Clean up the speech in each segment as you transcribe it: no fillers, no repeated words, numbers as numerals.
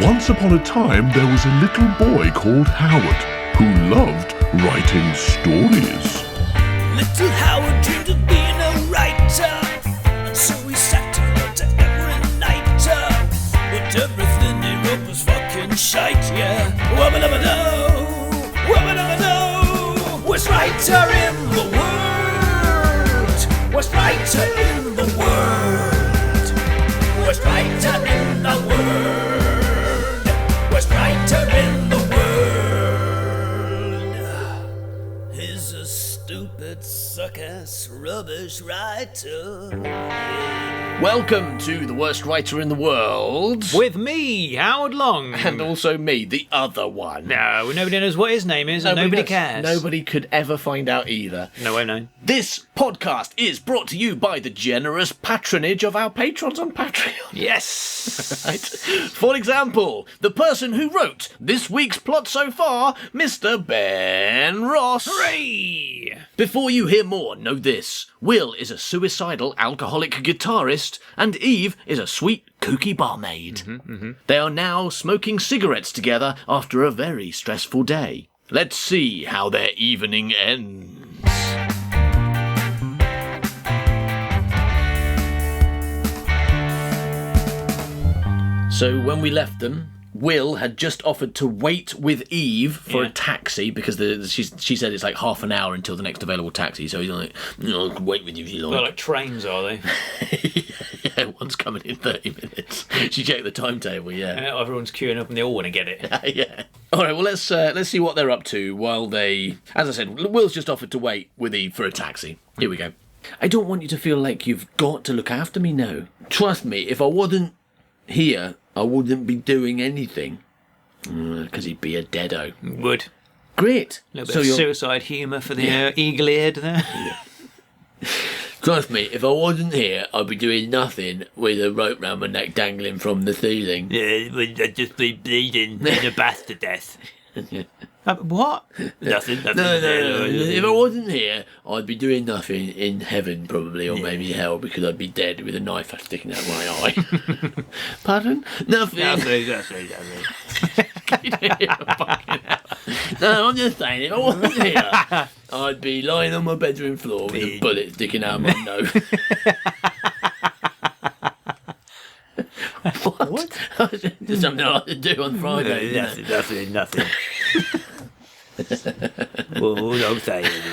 Once upon a time, there was a little boy called Howard who loved writing stories. Little Howard dreamed of being a writer, and so he sat and wrote every night. But everything he wrote was fucking shite, yeah. Wubba-dubba-doo, wubba-dubba-doo. Worst writer in the world, worst writer in the world, worst writer in the world, worst writer in the world. He's a stupid, suck-ass, rubbish writer. Welcome to The Worst Writer in the World. With me, Howard Long. And also me, the other one. No, nobody knows what his name is, and nobody cares. Nobody could ever find out either. No way, no. This podcast is brought to you by the generous patronage of our patrons on Patreon. Yes. Right. For example, the person who wrote this week's plot so far, Mr. Ben Ross. Hooray! Before you hear more, know this. Will is a suicidal alcoholic guitarist, and Eve is a sweet, kooky barmaid. They are now smoking cigarettes together after a very stressful day. Let's see how their evening ends. So when we left them, Will had just offered to wait with Eve for a taxi because she said it's like half an hour until the next available taxi. So he's like, I can wait with you if you They're like. like trains, are they? Yeah, one's coming in 30 minutes. She checked the timetable, yeah. And everyone's queuing up and they all want to get it. Yeah. All right, well, let's see what they're up to while they... As I said, Will's just offered to wait with Eve for a taxi. Here we go. I don't want you to feel like you've got to look after me now. Trust me, if I wasn't here, I wouldn't be doing anything. Because he'd be a deado. Would. Great. A little bit of suicide humour for the eagle-eared there. Trust me, if I wasn't here, I'd be doing nothing with a rope round my neck dangling from the ceiling. Yeah, I'd just be bleeding in a bath to death. What? Nothing. No. If I wasn't here, I'd be doing nothing in heaven, probably, or maybe hell, because I'd be dead with a knife sticking out my eye. Pardon? Nothing. Nothing. No, I'm just saying, if I wasn't here, I'd be lying on my bedroom floor with a bullet sticking out my nose. What? Just something I like to do on Friday. Nothing. All I'm saying is...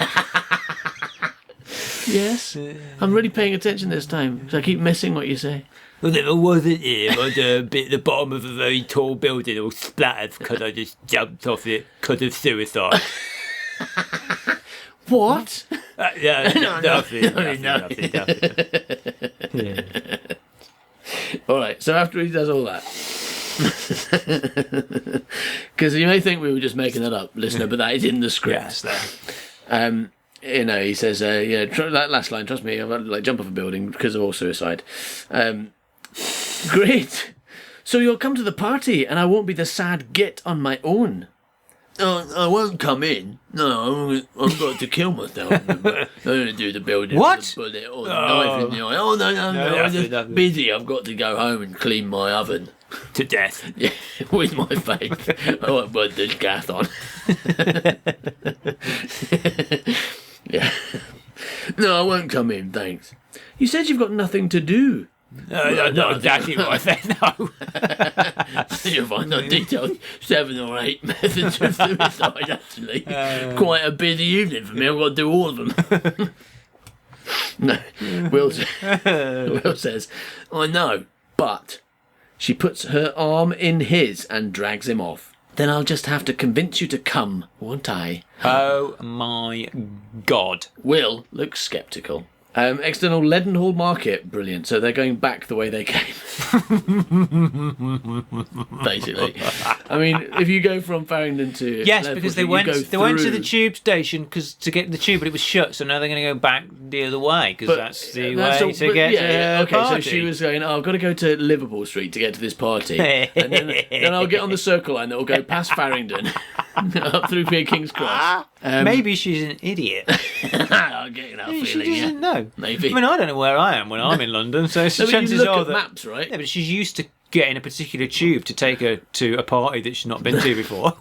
Yes, I'm really paying attention this time, so I keep missing what you say. Well, if I wasn't here, I'd be at the bottom of a very tall building all splattered because I just jumped off it because of suicide. What? Nothing. Yeah. All right, so after he does all that, because you may think we were just making that up, listener, but that is in the script. Yes, he says, that last line, trust me, I've jump off a building because of all suicide. Great. So you'll come to the party and I won't be the sad git on my own. I won't come in. No, I've got to kill myself. I'm going to do the building with a bullet or the knife in the eye. Oh, no, I'm just busy. I've got to go home and clean my oven. To death. Yeah, with my face. I won't put the gas on. Yeah. No, I won't come in, thanks. You said you've got nothing to do. Not exactly what I said, no. You'll find out detailed 7 or 8 methods of suicide, actually. Quite a busy evening for me. I've got to do all of them. No, Will says, I know, but... She puts her arm in his and drags him off. Then I'll just have to convince you to come, won't I? Oh my God. Will looks sceptical. External Leadenhall Market, brilliant. So they're going back the way they came. Basically. I mean, if you go from Farringdon to... Yes, because they went to the tube station to get the tube, but it was shut, so now they're going to go back the other way, because that's the way to get to her party. So she was going, I've got to go to Liverpool Street to get to this party. And then I'll get on the Circle line that will go past Farringdon, up through King's Cross. Maybe she's an idiot. I'm getting that feeling, She doesn't know. Maybe. I mean, I don't know where I am when I'm in London, so So chances you look are at that... maps, right? Yeah, but she's used to getting a particular tube to take her to a party that she's not been to before.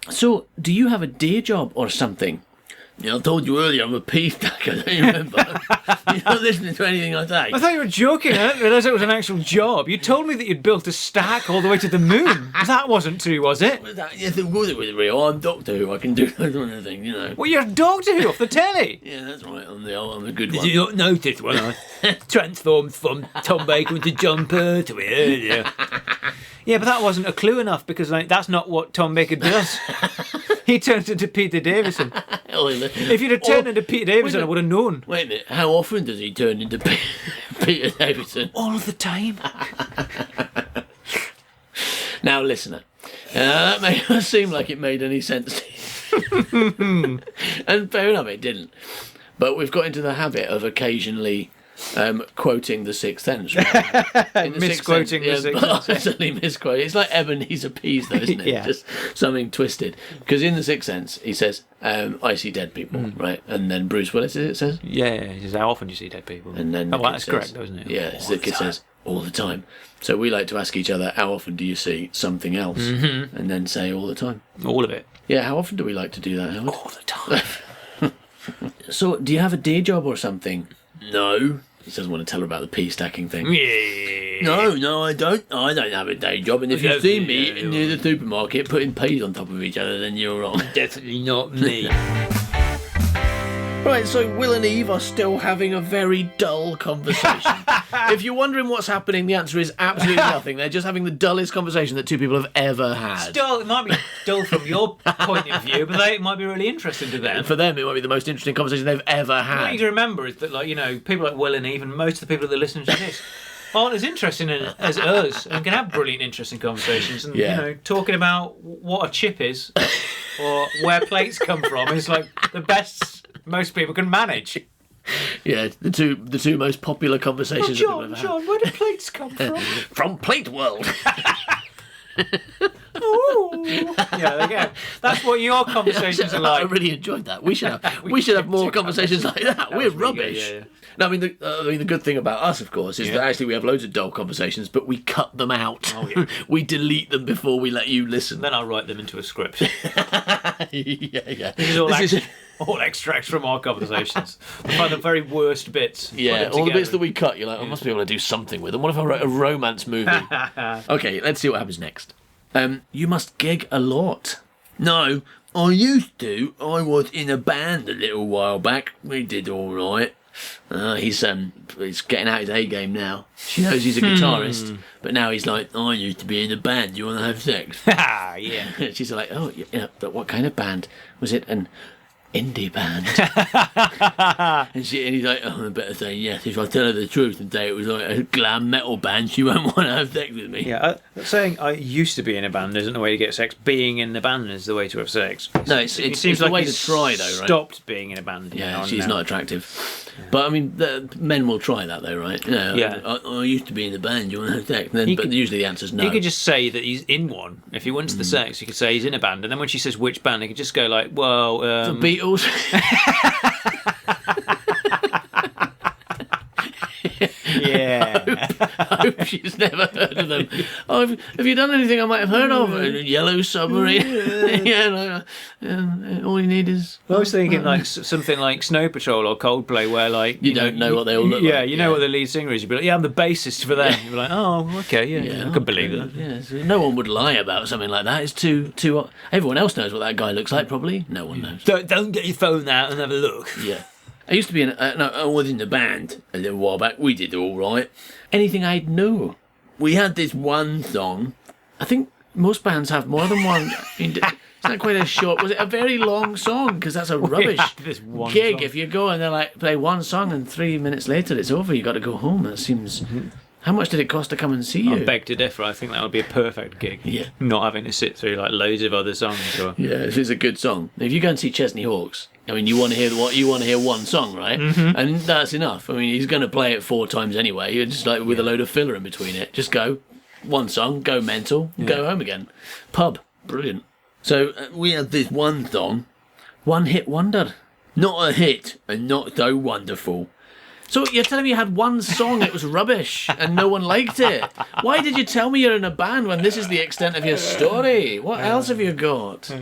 So, do you have a day job or something? I told you earlier I'm a pea stacker, don't you remember? You're not listening to anything I say. I thought you were joking. I didn't realise it was an actual job. You told me that you'd built a stack all the way to the moon. That wasn't true, was it? Yes, it was real. I'm Doctor Who. I can do that kind of thing, Well, you're Doctor Who off the telly. Yeah, that's right. I'm the good one. Did you not notice when I transformed from Tom Baker into John Pertwee earlier? Yeah, but that wasn't a clue enough because that's not what Tom Baker does. He turns into Peter Davison. If you'd have turned into Peter Davison, I would have known. Wait a minute, how often does he turn into Peter Davison? All the time. Now, listener, that may not seem like it made any sense to you. And fair enough, it didn't. But we've got into the habit of occasionally quoting The Sixth Sense. Right? Misquoting The Sixth Sense. Utterly misquoting. It's like Ebenezer Pease, though, isn't it? Yeah. Just something twisted. Because in The Sixth Sense, he says, I see dead people, right? And then Bruce Willis, it says? Yeah, he says, how often do you see dead people? And then that's correct, though, isn't it? Yeah, the kid says, all the time. So we like to ask each other, how often do you see something else? Mm-hmm. And then say all the time. All of it. Yeah, how often do we like to do that, Howard? All the time. So, do you have a day job or something? No. He doesn't want to tell her about the pea stacking thing. Yeah. No, I don't. I don't have a day job. And if you see me near the supermarket putting peas on top of each other, then you're wrong. Definitely not me. Right, so Will and Eve are still having a very dull conversation. If you're wondering what's happening, the answer is absolutely nothing. They're just having the dullest conversation that two people have ever had. Still, it might be dull from your point of view, but it might be really interesting to them. For them, it might be the most interesting conversation they've ever had. What you need to remember is that, people like Will and Eve, and most of the people that listen to this, aren't as interesting as us, and can have brilliant, interesting conversations. And talking about what a chip is, or where plates come from, is like the best most people can manage. Yeah, the two most popular conversations that people have had. John, where do plates come from? From Plate World. Oh. Yeah, there you go. That's what your conversations are like. I really enjoyed that. We should have more conversations like that. We're rubbish. Good, yeah. No, I mean the good thing about us, of course, is that actually we have loads of dull conversations, but we cut them out. Oh, yeah. We delete them before we let you listen. Then I'll write them into a script. Yeah. This is all extracts from our conversations. We find the very worst bits. Yeah, all the bits that we cut, you're like, I must be able to do something with them. What if I wrote a romance movie? Okay, let's see what happens next. You must gig a lot. No, I used to. I was in a band a little while back. We did all right. He's getting out his A game now. She knows he's a guitarist, but now he's like, I used to be in a band. Do you want to have sex? Yeah. She's like, oh, yeah, but what kind of band was it? An indie band. and he's like, oh, I better say yes. If I tell her the truth and say it was like a glam metal band, she won't want to have sex with me. Yeah, saying I used to be in a band isn't the way to get sex. Being in the band is the way to have sex. No, it seems like the way to try, though, right? Stopped being in a band. Yeah, she's not attractive. But I mean, men will try that, though, right? I used to be in the band. Do you want to have sex? But usually the answer's no. He could just say that he's in one. If he wants the sex, he could say he's in a band, and then when she says which band, he could just go like, well, the Beatles. Yeah. I hope she's never heard of them. Oh, have you done anything I might have heard of? Yellow Submarine. All you need is. I was thinking like something like Snow Patrol or Coldplay, where like you don't know what they all look like. Yeah, you know what the lead singer is. You'd be like, yeah, I'm the bassist for them. You'd be like, oh, okay, yeah, I can believe that. Yeah, so no one would lie about something like that. It's too. Everyone else knows what that guy looks like. Probably no one knows. Don't get your phone out and have a look. Yeah. I used to be I was in the band a little while back. We did all right. Anything I'd know. We had this one song. I think most bands have more than one. It's not quite a short. Was it a very long song? Because that's a rubbish gig. Song. If you go and they're like play one song and 3 minutes later it's over, you got to go home. That seems. How much did it cost to come and see you? I beg to differ. I think that would be a perfect gig. Yeah. Not having to sit through like loads of other songs. Or... Yeah, this is a good song. If you go and see Chesney Hawkes, I mean, you want to hear one song, right? Mm-hmm. And that's enough. I mean, he's going to play it 4 times anyway. You're just like with a load of filler in between it. Just go one song, go mental, go home again. Pub, brilliant. So we had this one song, one hit wonder. Not a hit and not so wonderful. So you're telling me you had one song, it was rubbish, and no one liked it? Why did you tell me you're in a band when this is the extent of your story? What else have you got?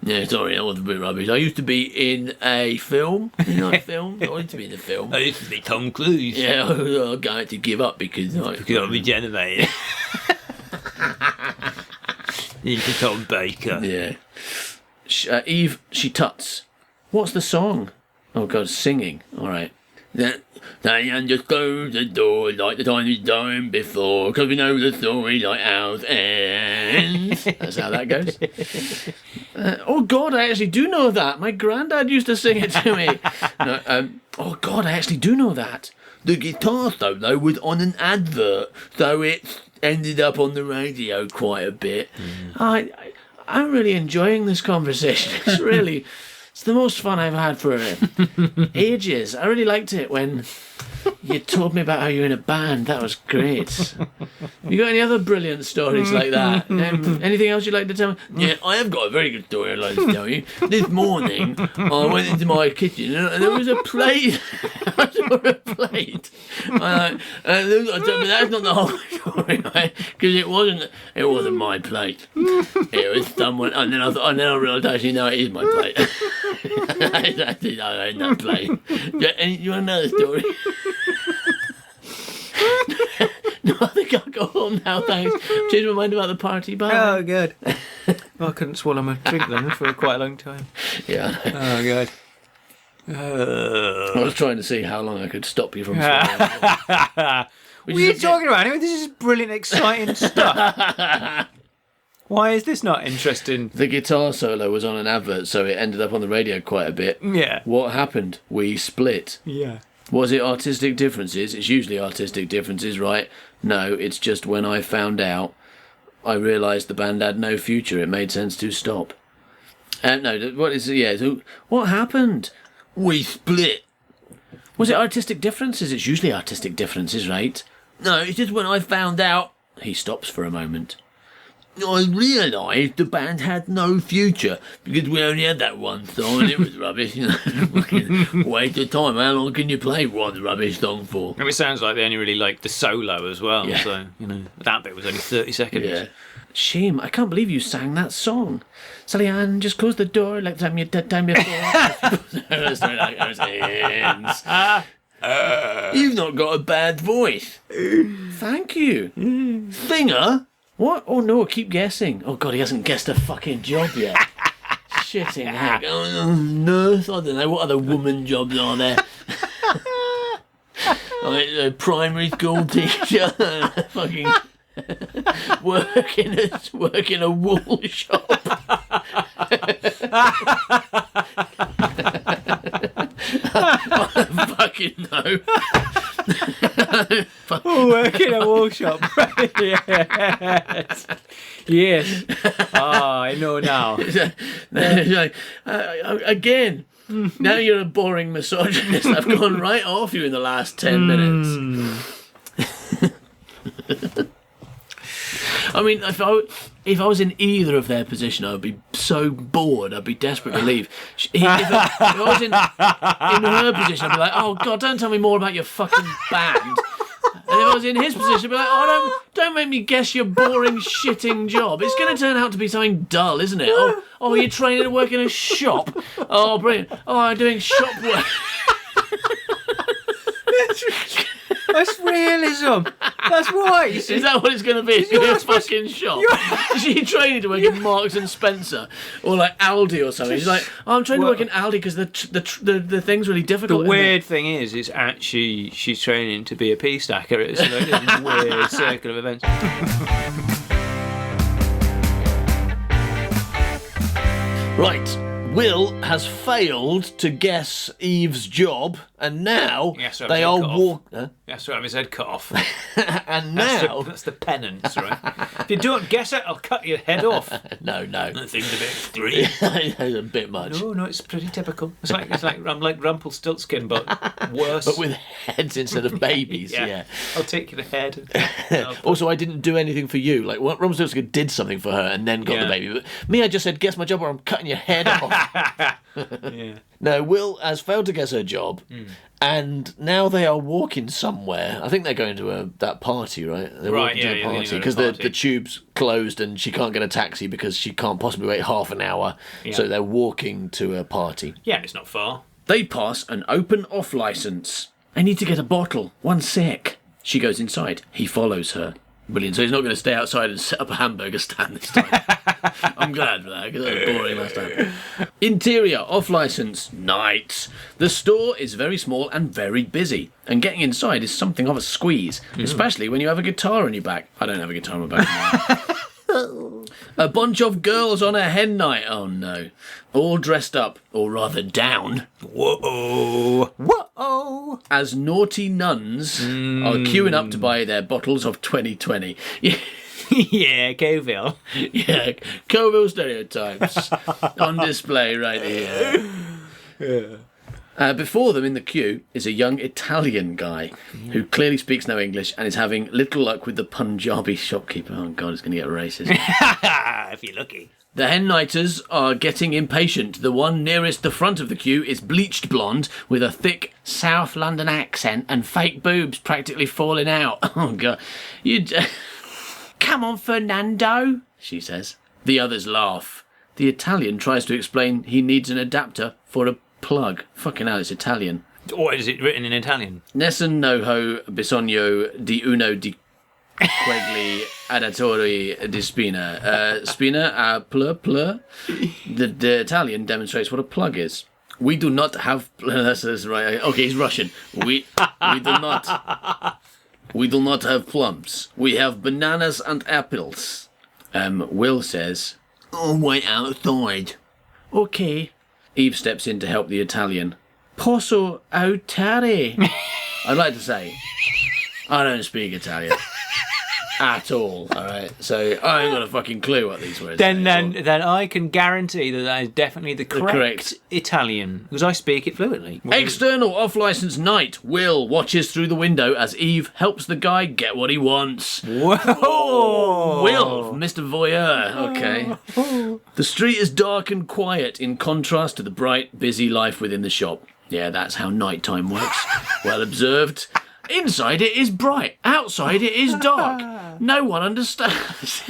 Yeah, sorry, that was a bit rubbish. I used to be in a film. You know, films? I wanted to be in a film. I used to be Tom Cruise. Yeah, I got to give up because I regenerated. Into Tom Baker. Yeah. Eve, she tuts. What's the song? Oh, God, singing. All right. They just close the door like the time we've done before, because we know the story like ours ends. That's how that goes. Oh, God, I actually do know that. My granddad used to sing it to me. No, oh, God, I actually do know that. The guitar solo was on an advert, so it ended up on the radio quite a bit. I'm really enjoying this conversation. It's the most fun I've had for ages. I really liked it when you told me about how you're in a band. That was great. You got any other brilliant stories like that? Anything else you'd like to tell me? Yeah, I have got a very good story I'd like to tell you. This morning, I went into my kitchen and there was a plate. I saw a plate. But that's not the whole story, right? Because it wasn't my plate. It was someone. And then I realised actually no, it is my plate. I own that plate. You want another story? No, I think I'll go home now, thanks. Changed my mind about the party, bye. Oh, good. I couldn't swallow my drink then for quite a long time. Yeah. Oh, good. I was trying to see how long I could stop you from swallowing. What are you talking about? Anyway, this is brilliant, exciting stuff. Why is this not interesting? The guitar solo was on an advert, so it ended up on the radio quite a bit. Yeah. What happened? We split. Yeah. Was it artistic differences? It's usually artistic differences, right? No, it's just when I found out, I realised the band had no future. It made sense to stop. No, what is it? Yeah, so what happened? We split. Was it artistic differences? It's usually artistic differences, right? No, it's just when I found out. He stops for a moment. I realised the band had no future because we only had that one song and it was rubbish. Waste of time. How long can you play one rubbish song for? It sounds like they only really liked the solo as well. Yeah. So, that bit was only 30 seconds. Yeah. Shame. I can't believe you sang that song. Sally Ann, just close the door like time you You've not got a bad voice. Thank you. Singer? What? Oh no, keep guessing. Oh God, he hasn't guessed a fucking job yet. Shitting heck. Oh, nurse? I don't know. What other woman jobs are there? Like a primary school teacher. Fucking work in a wool shop. I fucking know. Work in a wool shop. Yes. Yes. I know now. Again, now you're a boring misogynist. I've gone right off you in the last 10 minutes. I mean, if I was in either of their position, I would be so bored. I'd be desperate to leave. If I was in her position, I'd be like, "Oh God, don't tell me more about your fucking band." And if I was in his position, I'd be like, "Oh, don't make me guess your boring, shitting job. It's going to turn out to be something dull, isn't it? Oh, you're training to work in a shop. Oh, brilliant. Oh, I'm doing shop work." That's realism. That's right. Is that what it's going to be? It's going to be a fucking shop. Is she training to work in Marks and Spencer or like Aldi or something? She's like, I'm trying to work in Aldi because the thing's really difficult. The weird thing is actually she's training to be a pea stacker. It's like this weird circle of events. Right. Will has failed to guess Eve's job, and now they are walking. That's right, his head cut off. And now that's the penance, right? If you don't guess it, I'll cut your head off. No. That seems a bit extreme. It's a bit much. No, it's pretty typical. It's like I'm like Rumpelstiltskin, but worse. But with heads instead of babies. Yeah. I'll take your head. Also, I didn't do anything for you. Like Rumpelstiltskin did something for her and then got the baby. But me, I just said, guess my job, or I'm cutting your head off. Yeah. No, Will has failed to get her job, and now they are walking somewhere. I think they're going to that party, right? They're Right, walking yeah, to a yeah, they're party gonna go because to a the party. tube's closed and she can't get a taxi because she can't possibly wait half an hour. Yeah. So they're walking to a party. Yeah, it's not far. They pass an open off license. I need to get a bottle. One sec. She goes inside. He follows her. Brilliant. So he's not going to stay outside and set up a hamburger stand this time. I'm glad for that because that was boring last time. Interior off license. Night. The store is very small and very busy, and getting inside is something of a squeeze, especially when you have a guitar on your back. I don't have a guitar on my back. A bunch of girls on a hen night. Oh no. All dressed up, or rather down. Whoa. Whoa! As naughty nuns are queuing up to buy their bottles of 2020. Yeah, Coville. Yeah, Coville stereotypes on display right here. Before them in the queue is a young Italian guy who clearly speaks no English and is having little luck with the Punjabi shopkeeper. Oh God, it's going to get racist. If you're lucky. The hen nighters are getting impatient. The one nearest the front of the queue is bleached blonde with a thick South London accent and fake boobs practically falling out. Oh God, Come on, Fernando, she says. The others laugh. The Italian tries to explain he needs an adapter for a plug. Fucking hell, it's Italian. What is it written in Italian? Nessun noho bisogno di uno di quegli adatori di spina. Spina a plur. The Italian demonstrates what a plug is. We do not have... That's right. Okay, he's Russian. We do not have plums. We have bananas and apples. Will says, "Oh, wait outside." Okay. Eve steps in to help the Italian. Posso aiutare? I'd like to say, I don't speak Italian at all. All right, so I ain't got a fucking clue what these words. Then say. I can guarantee that is definitely the correct Italian because I speak it fluently. External off-license night. Will watches through the window as Eve helps the guy get what he wants. Whoa! Will, Mr. Voyeur. Okay. The street is dark and quiet in contrast to the bright, busy life within the shop. Yeah, that's how nighttime works. Well observed. Inside it is bright. Outside it is dark. No one understands.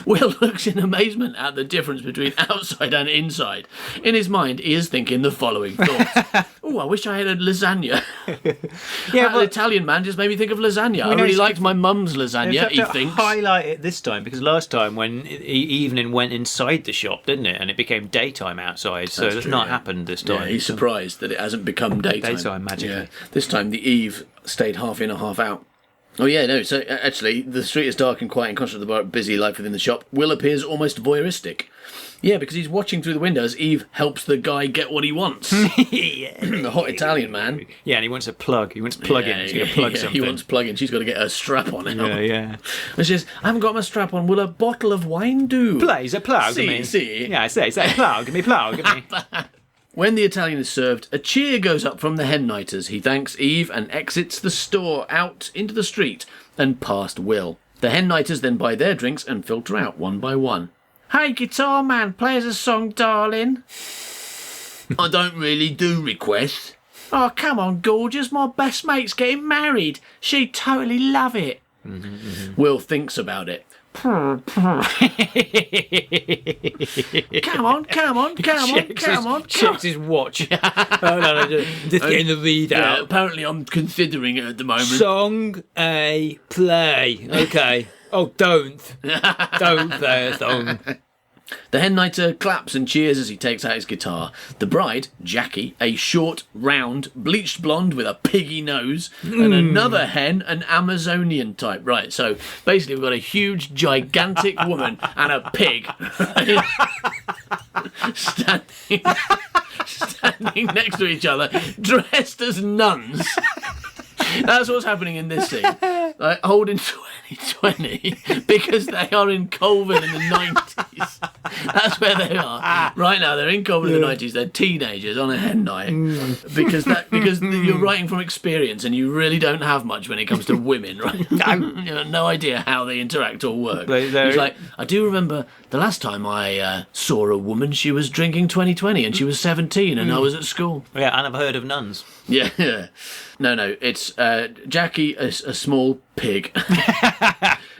Will looks in amazement at the difference between outside and inside. In his mind, he is thinking the following thoughts. Oh, I wish I had a lasagna. Yeah, That Italian man just made me think of lasagna. I really liked my mum's lasagna, he thinks. Highlight it this time because last time when evening went inside the shop, didn't it? And it became daytime outside. So that's true, not yeah. happened this time. Yeah, he's surprised that it hasn't become daytime. Daytime, magically. Yeah. This time the Eve stayed half in or half out. Oh yeah, no, so actually the street is dark and quiet in contrast to the busy life within the shop. Will appears almost voyeuristic. Yeah, because he's watching through the window as Eve helps the guy get what he wants. The hot Italian man. Yeah, and he wants a plug. He wants plug-in. He's going to plug something. He wants plug-in. She's got to get her strap on now. Yeah. And she says, I haven't got my strap on. Will a bottle of wine do? Please, a plug. See. Yeah, I say plug. Give me plug. When the Italian is served, a cheer goes up from the hen nighters. He thanks Eve and exits the store out into the street and past Will. The hen nighters then buy their drinks and filter out one by one. Hey, guitar man, play us a song, darling. I don't really do requests. Oh, come on, gorgeous. My best mate's getting married. She'd totally love it. Will thinks about it. Come on. Checks his watch. Just getting the read out. Apparently I'm considering it at the moment. Song A play. Okay. Oh, don't. Don't play a song. The hen nighter claps and cheers as he takes out his guitar. The bride, Jackie, a short, round, bleached blonde with a piggy nose, and another hen, an Amazonian type. Right, so basically we've got a huge, gigantic woman and a pig standing next to each other, dressed as nuns. That's what's happening in this scene. Like, holding 2020 because they are in Colville in the 90s. 90s. That's where they are right now. They're in common in the 90s. They're teenagers on a hen night because you're writing from experience and you really don't have much when it comes to women, right? You have no idea how they interact or work. He's like, I do remember the last time I saw a woman. She was drinking 2020 and she was 17 and I was at school. Yeah, and I've heard of nuns. Yeah. No, it's Jackie, a small pig,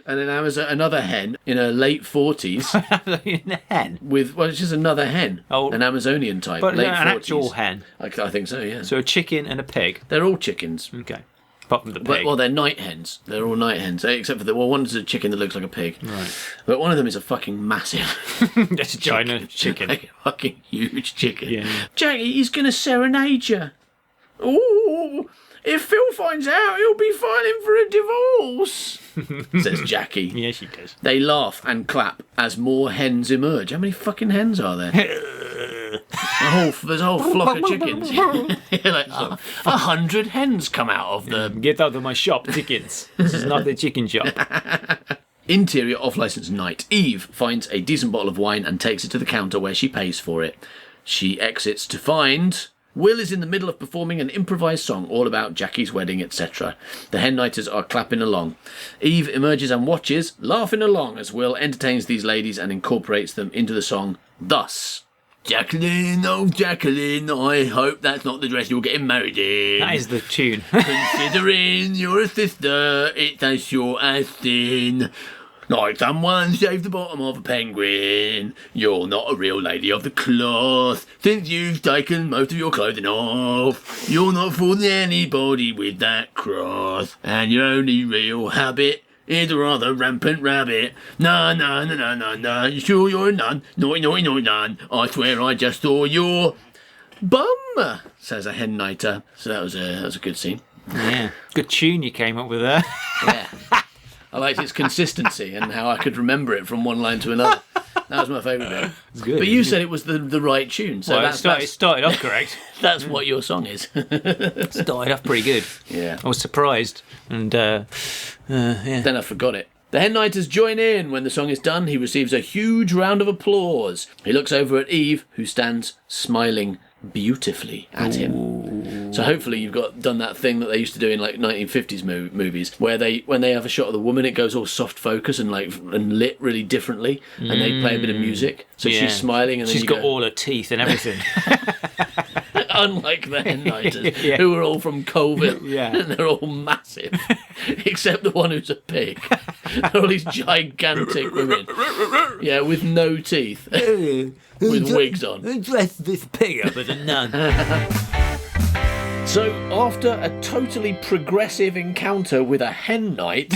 and then another hen in her late 40s. A hen? It's just another hen, an Amazonian type, But late an 40s. actual hen? I think so, yeah. So a chicken and a pig? They're all chickens. Okay. Apart from the pig. Well, they're night hens. They're all night hens, except for one's a chicken that looks like a pig. Right. But one of them is a fucking massive... That's a giant chicken. Like a fucking huge chicken. Yeah. Jackie, he's going to serenade you. Ooh, if Phil finds out, he'll be filing for a divorce, says Jackie. Yeah, she does. They laugh and clap as more hens emerge. How many fucking hens are there? There's a whole flock of chickens. Like 100 hens come out of the... Get out of my shop, chickens. This is not the chicken shop. Interior off-licence night. Eve finds a decent bottle of wine and takes it to the counter where she pays for it. She exits to find... Will is in the middle of performing an improvised song all about Jackie's wedding, etc. The hen nighters are clapping along. Eve emerges and watches, laughing along as Will entertains these ladies and incorporates them into the song thus. Jacqueline, oh Jacqueline, I hope that's not the dress you're getting married in. That is the tune. Considering you're a sister, it's as sure as sin. Like someone shaved the bottom of a penguin. You're not a real lady of the cloth, since you've taken most of your clothing off. You're not fooling anybody with that cross, and your only real habit is a rather rampant rabbit. No, you sure you're a nun? Naughty, nun. I swear I just saw your bum, says a hen nighter. So that was a good scene. Yeah. Good tune you came up with there. Yeah. I liked its consistency and how I could remember it from one line to another. That was my favourite bit. It's good. But you said it was the right tune, so Well, it started off correct. that's what your song is. It started off pretty good. Yeah. I was surprised. And, yeah. Then I forgot it. The hen nighters join in. When the song is done, he receives a huge round of applause. He looks over at Eve, who stands smiling beautifully at him. So hopefully you've done that thing that they used to do in like 1950s movies where when they have a shot of the woman, it goes all soft focus and lit really differently, and they play a bit of music, so she's smiling and then she's got all her teeth and everything. Unlike the hen nighters, who are all from Colville, and they're all massive, except the one who's a pig. They're all these gigantic women, with no teeth, with wigs on. Who dressed this pig up as a nun? So, after a totally progressive encounter with a hen night,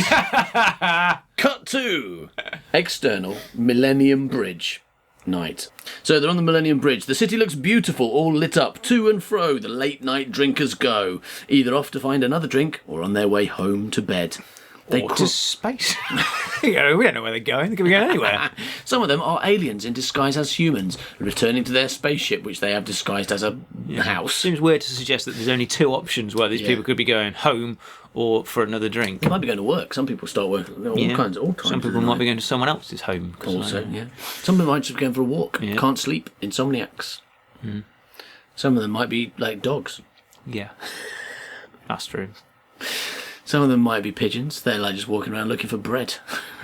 cut to external Millennium Bridge night. So they're on the Millennium Bridge. The city looks beautiful, all lit up. To and fro, the late night drinkers go, either off to find another drink or on their way home to bed. Or to space. We don't know where they're going. They could be going anywhere. Some of them are aliens in disguise as humans, returning to their spaceship, which they have disguised as a house. Seems weird to suggest that there's only two options where these people could be going home or for another drink. They might be going to work. Some people start working all kinds. Some people might be going to someone else's home. Also, Some of them might just be going for a walk. Yeah. Can't sleep. Insomniacs. Some of them might be like dogs. Yeah. That's true. Some of them might be pigeons. They're like just walking around looking for bread.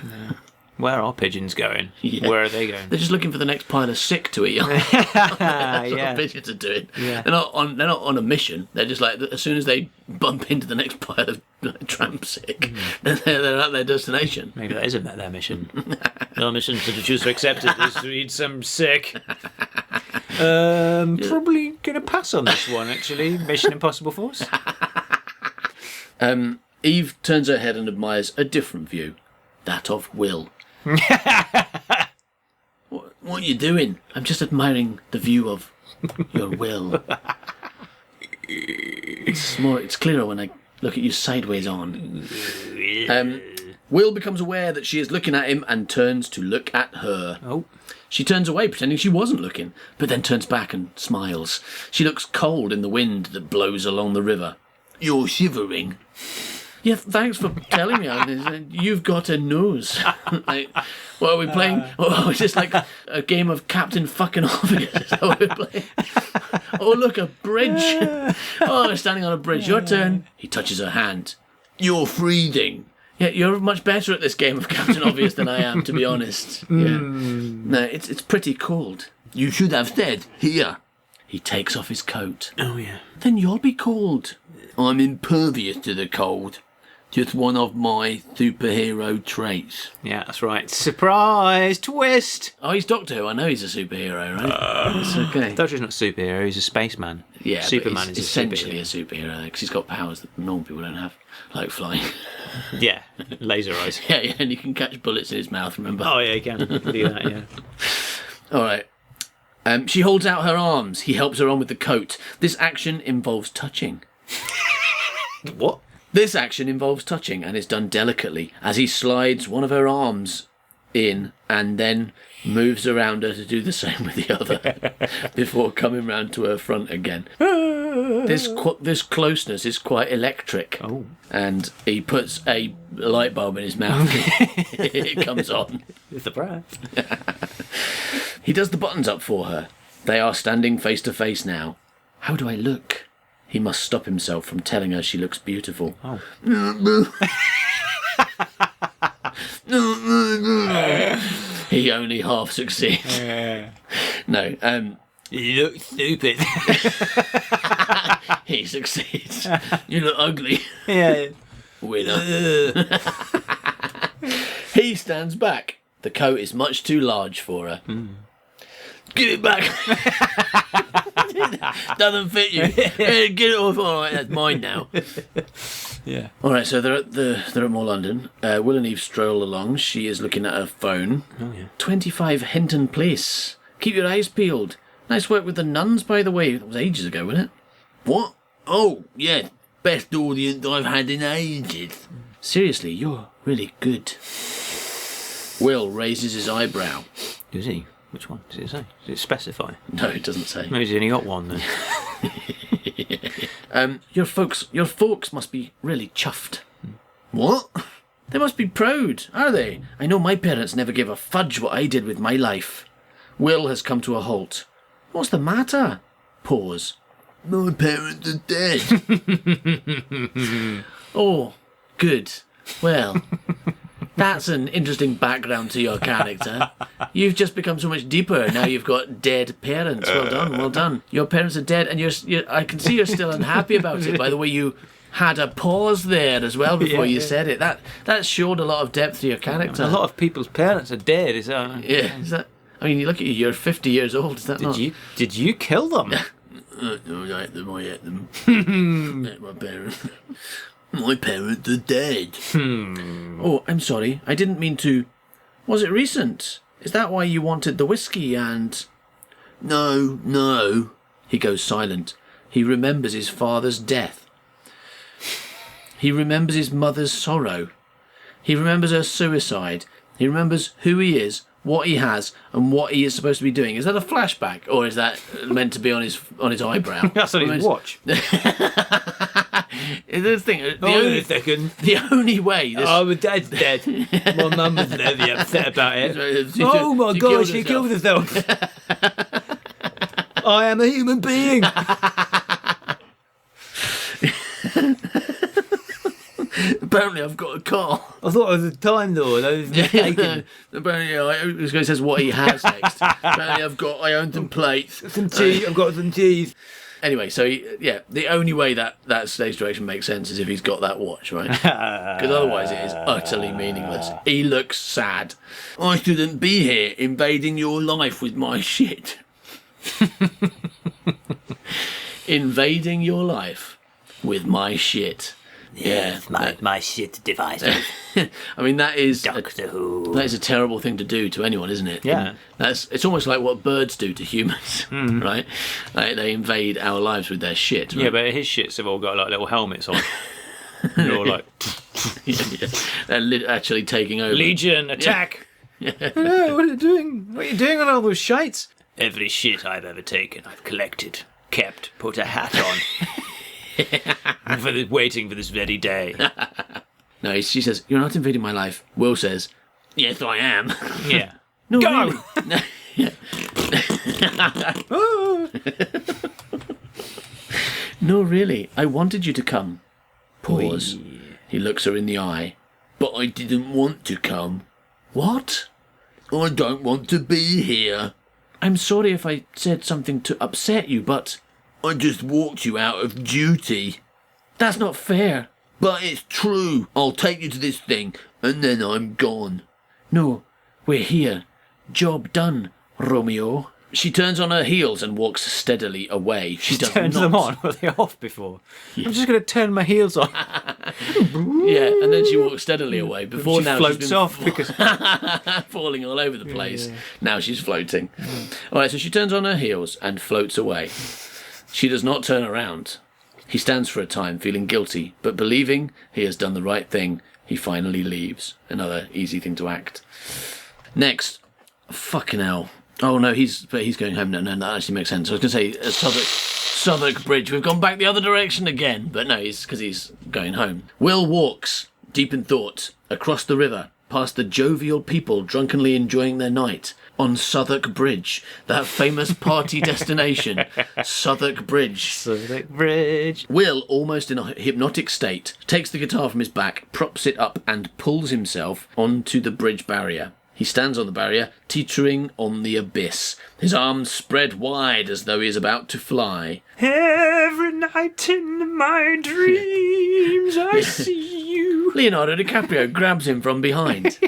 Yeah. Where are pigeons going? Yeah. Where are they going? They're just looking for the next pile of sick to eat. That's what pigeons are doing. Yeah. They're not on a mission. They're just like, as soon as they bump into the next pile of tramp sick, then they're at their destination. Maybe that isn't their mission. Their mission to choose to accept it is to eat some sick. Probably going to pass on this one, actually. Mission Impossible Force. Eve turns her head and admires a different view, that of Will. What are you doing? I'm just admiring the view of your Will. It's clearer when I look at you sideways on. Will becomes aware that she is looking at him and turns to look at her. Oh. She turns away, pretending she wasn't looking, but then turns back and smiles. She looks cold in the wind that blows along the river. You're shivering. Yeah, thanks for telling me. You've got a nose. Like, what are we playing? Oh, it's just like a game of Captain Fucking Obvious. Is that what we're playing? Oh, look, a bridge. Oh, we're standing on a bridge. Your turn. He touches her hand. You're freezing. Yeah, you're much better at this game of Captain Obvious than I am, to be honest. Yeah. No, it's pretty cold. You should have said, here. He takes off his coat. Oh, yeah. Then you'll be cold. I'm impervious to the cold. Just one of my superhero traits. Yeah, that's right. Surprise! Twist! Oh, he's Doctor Who. I know he's a superhero, right? It's okay. Doctor's not a superhero, he's a spaceman. Yeah, Superman but is essentially a superhero because he's got powers that normal people don't have, like flying. Yeah, laser eyes. Yeah, and you can catch bullets in his mouth, remember? Oh, yeah, you can do that, yeah. All right. She holds out her arms. He helps her on with the coat. This action involves touching. What? This action involves touching and is done delicately as he slides one of her arms in and then moves around her to do the same with the other before coming round to her front again. This closeness is quite electric. Oh. And he puts a light bulb in his mouth. It comes on. With the breath. He does the buttons up for her. They are standing face to face now. How do I look? He must stop himself from telling her she looks beautiful. Oh. He only half succeeds. No, You look stupid. he succeeds. You look ugly. Yeah. Winner. He stands back. The coat is much too large for her. Give it back. Doesn't fit you. Get it off. All right, that's mine now. Yeah. All right, so they're at More London. Will and Eve stroll along. She is looking at her phone. Oh, yeah. 25 Hinton Place. Keep your eyes peeled. Nice work with the nuns, by the way. That was ages ago, wasn't it? What? Oh, yeah. Best audience I've had in ages. Seriously, you're really good. Will raises his eyebrow. Does he? Which one? Does it say? Does it specify? No, it doesn't say. Maybe he's only got one then. Your folks must be really chuffed. What? They must be proud, are they? I know my parents never gave a fudge what I did with my life. Will has come to a halt. What's the matter? Pause. My parents are dead. Oh, good. Well, that's an interesting background to your character. You've just become so much deeper. Now you've got dead parents. Well done, well done. Your parents are dead, and I can see you're still unhappy about it. By the way, you had a pause there as well before you said it. That showed a lot of depth to your character. A lot of people's parents are dead. Is that? Yeah. Is that? I mean, you look at you. You're 50 years old. Is that not? Did you kill them? I ate them. My parents. My parents are dead. Oh, I'm sorry. I didn't mean to. Was it recent? Is that why you wanted the whiskey and... No. He goes silent. He remembers his father's death. He remembers his mother's sorrow. He remembers her suicide. He remembers who he is, what he has, and what he is supposed to be doing. Is that a flashback, or is that meant to be on his eyebrow? That's on his watch. The thing. Hold on a second. The only way. Oh, my dad's dead. My mum was very upset about it. Oh my God, she killed herself. I am a human being. Apparently, I've got a car. I thought it was a Time Lord. I was mistaken. Apparently, this guy says what he has next. Apparently, I own some plates. Some cheese. I've got some cheese. Anyway, so the only way that stage direction makes sense is if he's got that watch, right? Because otherwise it is utterly meaningless. He looks sad. I shouldn't be here invading your life with my shit. Invading your life with my shit. Yeah, my shit device. I mean, that is Doctor Who. That is a terrible thing to do to anyone, isn't it? Yeah. It's almost like what birds do to humans, right? Like, they invade our lives with their shit. Right? Yeah, but his shits have all got like little helmets on. They're all like... yeah. They're actually taking over. Legion, attack! Yeah. Hello, what are you doing? What are you doing on all those shites? Every shit I've ever taken, I've collected, kept, put a hat on. Waiting for this very day. No, she says, "You're not invading my life." Will says, "Yes, I am." Yeah. No, Go! really. No, yeah. No, really. I wanted you to come. Pause. He looks her in the eye. But I didn't want to come. What? I don't want to be here. I'm sorry if I said something to upset you, but I just walked you out of duty. That's not fair. But it's true. I'll take you to this thing, and then I'm gone. No, we're here. Job done, Romeo. She turns on her heels and walks steadily away. She does Turned not. them on. Were they off before? Yeah. I'm just going to turn my heels on. Yeah, and then she walks steadily away. Before She now, floats she's been off because falling all over the place. Now she's floating. All right, so she turns on her heels and floats away. She does not turn around. He stands for a time, feeling guilty, but believing he has done the right thing. He finally leaves. Another easy thing to act. Next, fucking hell. Oh no, he's going home. No, that actually makes sense. I was going to say Southwark Bridge. We've gone back the other direction again, but no, because he's going home. Will walks, deep in thought, across the river, past the jovial people drunkenly enjoying their night, on Southwark Bridge, that famous party destination, Southwark Bridge. Southwark Bridge. Will, almost in a hypnotic state, takes the guitar from his back, props it up, and pulls himself onto the bridge barrier. He stands on the barrier, teetering on the abyss, his arms spread wide as though he is about to fly. Every night in my dreams I see you. Leonardo DiCaprio grabs him from behind.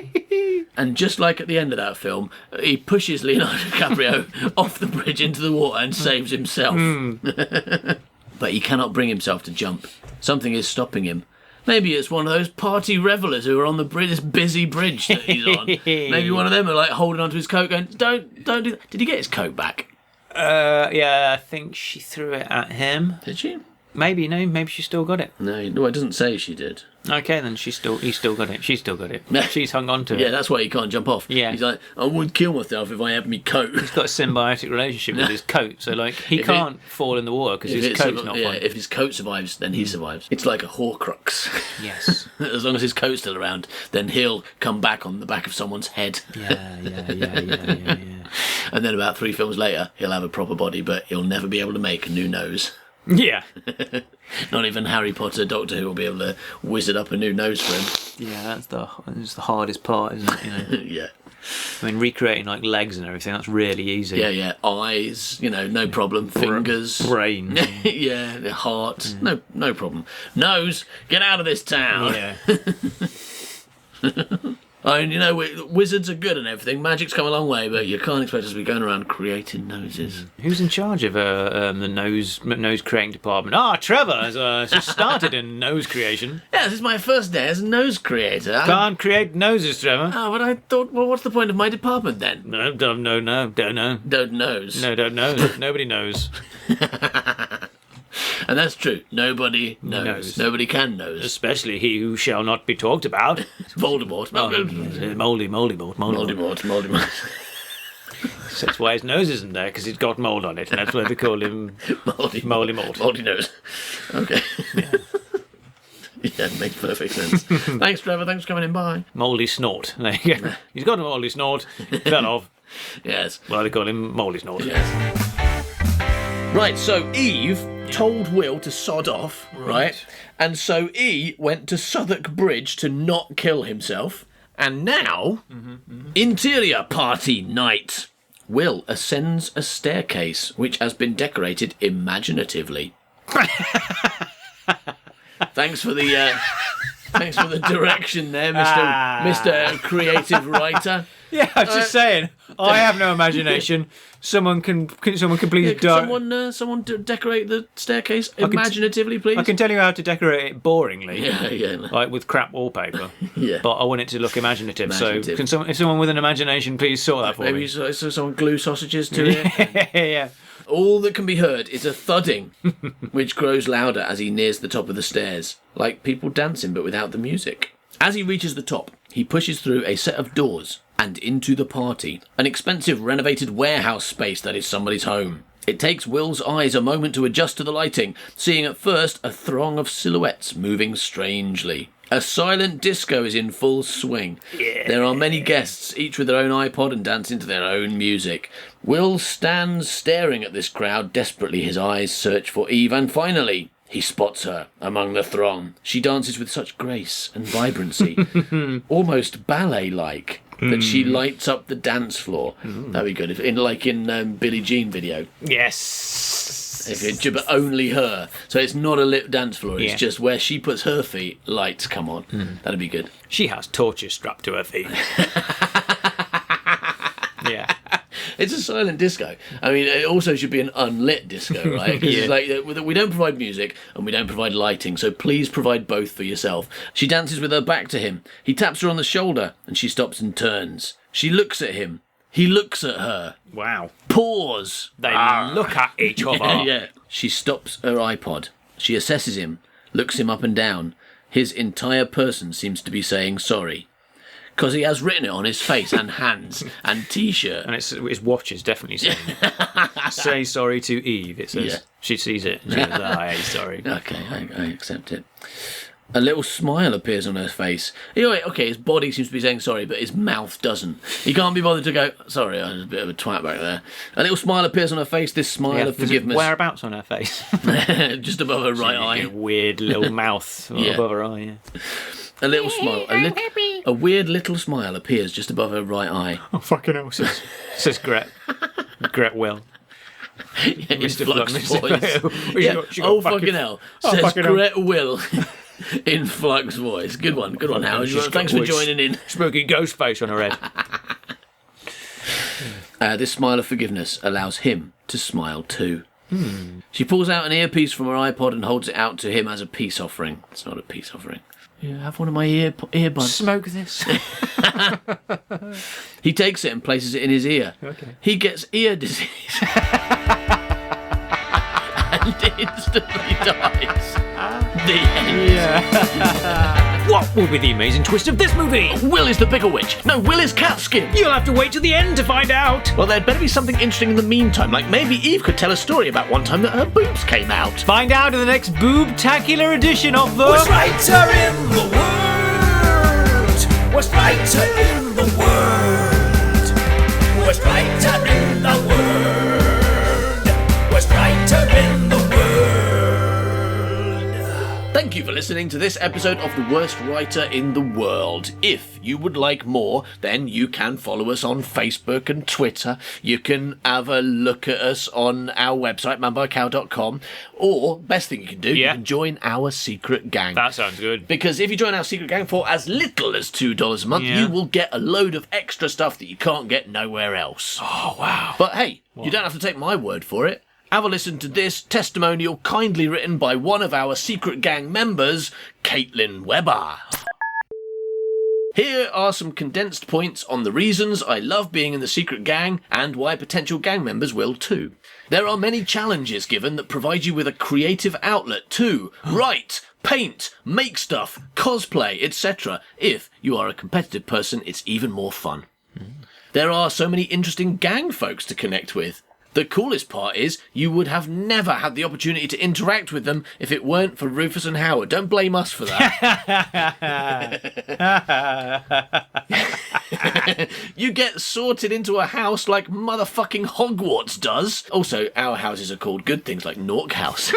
And just like at the end of that film, he pushes Leonardo DiCaprio off the bridge into the water and saves himself. But he cannot bring himself to jump. Something is stopping him. Maybe it's one of those party revellers who are on this busy bridge that he's on. Maybe one of them are like holding onto his coat going, don't do that. Did he get his coat back? Yeah, I think she threw it at him. Did she? Maybe she still got it. No, it doesn't say she did. Okay, then he still got it. She still got it. She's hung on to it. Yeah, that's why he can't jump off. Yeah. He's like, I would kill myself if I had me coat. He's got a symbiotic relationship with his coat, so like he can't fall in the water because his coat's not fine. If his coat survives, then he survives. It's like a Horcrux. Yes. As long as his coat's still around, then he'll come back on the back of someone's head. Yeah. And then about 3 films later, he'll have a proper body, but he'll never be able to make a new nose. Yeah. Not even Harry Potter, Doctor Who will be able to wizard up a new nose for him. Yeah, that's the hardest part, isn't it? You know? Yeah. I mean, recreating like legs and everything, that's really easy. Yeah. Eyes, no problem. Fingers. Brain. Yeah, the heart. No problem. Nose, get out of this town. Yeah. I mean, wizards are good and everything. Magic's come a long way, but you can't expect us to be going around creating noses. Who's in charge of the nose creating department? Trevor has started in nose creation. Yeah, this is my first day as a nose creator. Can't create noses, Trevor. Oh, but I thought, well, what's the point of my department then? No, don't know. Don't knows. No, don't know. Nobody knows. And that's true. Nobody knows. Nobody can knows. Especially he who shall not be talked about. Voldemort. Moldemort. So that's why his nose isn't there, because he's got mould on it, and that's why they call him Moldy Nose. Okay. Yeah, makes perfect sense. Thanks, Trevor. Thanks for coming in. Bye. Mouldy Snort. There you go. He's got a mouldy snort. Fell off. Yes. Well, they call him Mouldy Snort. Yes. Right, so Eve told Will to sod off, right? And so he went to Southwark Bridge to not kill himself. And now, interior party night. Will ascends a staircase which has been decorated imaginatively. Thanks for the direction there, Mr. Creative Writer. Yeah, I was just saying. I have no imagination. Someone can please someone decorate the staircase imaginatively, please. I can tell you how to decorate it boringly. Yeah. Like with crap wallpaper. Yeah. But I want it to look imaginative. So if someone with an imagination, please sort that for me. Maybe so someone glue sausages to it. Yeah. All that can be heard is a thudding, which grows louder as he nears the top of the stairs, like people dancing but without the music. As he reaches the top, he pushes through a set of doors and into the party, an expensive renovated warehouse space that is somebody's home. It takes Will's eyes a moment to adjust to the lighting, seeing at first a throng of silhouettes moving strangely. A silent disco is in full swing. Yeah. There are many guests, each with their own iPod and dancing to their own music. Will stands staring at this crowd desperately. His eyes search for Eve, and finally, he spots her among the throng. She dances with such grace and vibrancy, almost ballet-like, that she lights up the dance floor. That'd be good, in Billie Jean video. Yes. But only her. So it's not a lit dance floor. It's just where she puts her feet, lights come on. That'd be good. She has torches strapped to her feet. Yeah. It's a silent disco. I mean, it also should be an unlit disco, right? Because it's like, we don't provide music and we don't provide lighting, so please provide both for yourself. She dances with her back to him. He taps her on the shoulder and she stops and turns. She looks at him. He looks at her. Wow. Pause. They look at each other. Yeah. She stops her iPod. She assesses him, looks him up and down. His entire person seems to be saying sorry. Because he has written it on his face and hands and T-shirt. And his watch is definitely saying, say sorry to Eve. It says, she sees it. She goes, hey, sorry. Okay, I accept it. A little smile appears on her face. Okay, his body seems to be saying sorry, but his mouth doesn't. He can't be bothered to go, sorry, I was a bit of a twat back there. A little smile appears on her face, this smile of forgiveness. Whereabouts on her face? Just above her right eye. A weird little mouth above her eye, yeah. A little smile. A weird little smile appears just above her right eye. Oh, fucking hell, says Gret. Gret Will. In Flux voice. She got fucking hell. Says Gret Will. In Flux voice. Good one, Howard. Thanks for joining in. Smoky ghost face on her head. This smile of forgiveness allows him to smile too. She pulls out an earpiece from her iPod and holds it out to him as a peace offering. It's not a peace offering. Yeah, have one of my earbuds. Smoke this. He takes it and places it in his ear. Okay. He gets ear disease. And instantly dies. The end. Yeah. What will be the amazing twist of this movie? Will is the bigger witch. No, Will is Catskin. You'll have to wait till the end to find out. Well, there'd better be something interesting in the meantime, like maybe Eve could tell a story about one time that her boobs came out. Find out in the next boob-tacular edition of the... Worst writer in the world. Worst writer in the world. Worst writer in the world. Worst writer in the world. Thank you for listening to this episode of The Worst Writer in the World. If you would like more, then you can follow us on Facebook and Twitter. You can have a look at us on our website, manbycow.com. Or, best thing you can do, you can join our secret gang. That sounds good. Because if you join our secret gang for as little as $2 a month, you will get a load of extra stuff that you can't get nowhere else. Oh, wow. But hey, you don't have to take my word for it. Have a listen to this testimonial kindly written by one of our secret gang members, Caitlin Webber. Here are some condensed points on the reasons I love being in the secret gang and why potential gang members will too. There are many challenges given that provide you with a creative outlet to write, paint, make stuff, cosplay, etc. If you are a competitive person, it's even more fun. There are so many interesting gang folks to connect with. The coolest part is you would have never had the opportunity to interact with them if it weren't for Rufus and Howard. Don't blame us for that. You get sorted into a house like motherfucking Hogwarts does. Also, our houses are called good things like Nork House.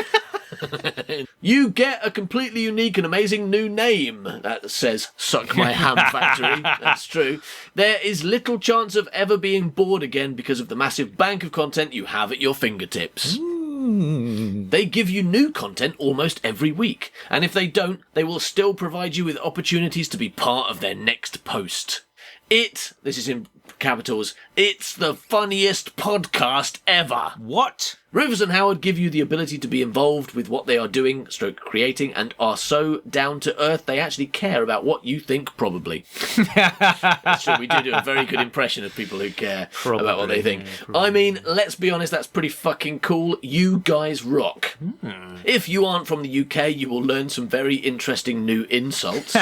You get a completely unique and amazing new name that says Suck My Ham Factory. That's true. There is little chance of ever being bored again because of the massive bank of content you have at your fingertips. They give you new content almost every week, and if they don't, they will still provide you with opportunities to be part of their next post. This is in capitals, it's the funniest podcast ever. What? Rufus and Howard give you the ability to be involved with what they are doing, creating, and are so down to earth they actually care about what you think, probably. That's true, we do a very good impression of people who care about what they think. I mean, let's be honest, that's pretty fucking cool. You guys rock. If you aren't from the UK, you will learn some very interesting new insults.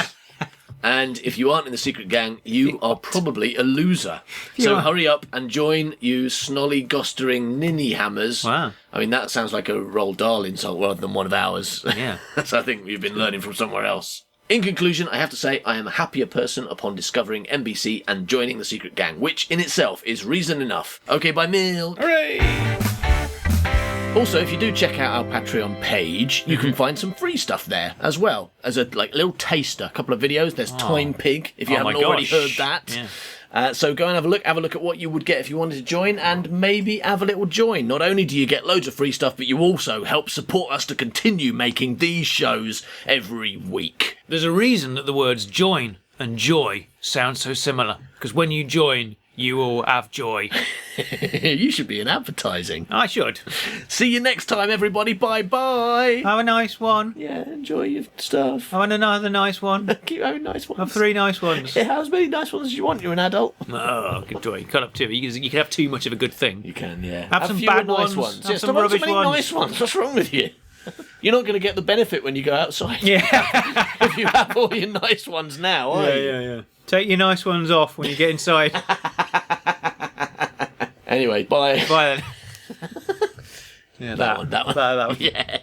And if you aren't in the secret gang, you are probably a loser. So hurry up and join, you snolly, gostering ninny hammers. Wow. I mean, that sounds like a Roald Dahl insult rather than one of ours. Yeah. So I think we've been learning from somewhere else. In conclusion, I have to say I am a happier person upon discovering NBC and joining the secret gang, which in itself is reason enough. Okay, bye, Milk. Hooray! Also, if you do check out our Patreon page, you can find some free stuff there as well. As a little taster, a couple of videos. There's Time Pig, if you haven't already heard that. Yeah. So go and have a look at what you would get if you wanted to join, and maybe have a little join. Not only do you get loads of free stuff, but you also help support us to continue making these shows every week. There's a reason that the words join and joy sound so similar. Because when you join, you will have joy. You should be in advertising. I should. See you next time, everybody. Bye-bye. Have a nice one. Yeah, enjoy your stuff. I want another nice one. Keep having nice ones. Have 3 nice ones. Yeah, have as many nice ones as you want. You're an adult. Oh, good joy. You can't have 2. You can have too much of a good thing. You can, yeah. Have some fewer bad nice ones. Have Yeah, some stop having rubbish so many ones. nice ones. What's wrong with you? You're not going to get the benefit when you go outside. Yeah. If you have all your nice ones now, are you? Yeah. Take your nice ones off when you get inside. Anyway, bye. Bye then. Yeah, that one. Yeah.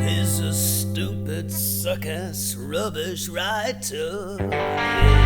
He's a stupid suck-ass rubbish writer. Yeah.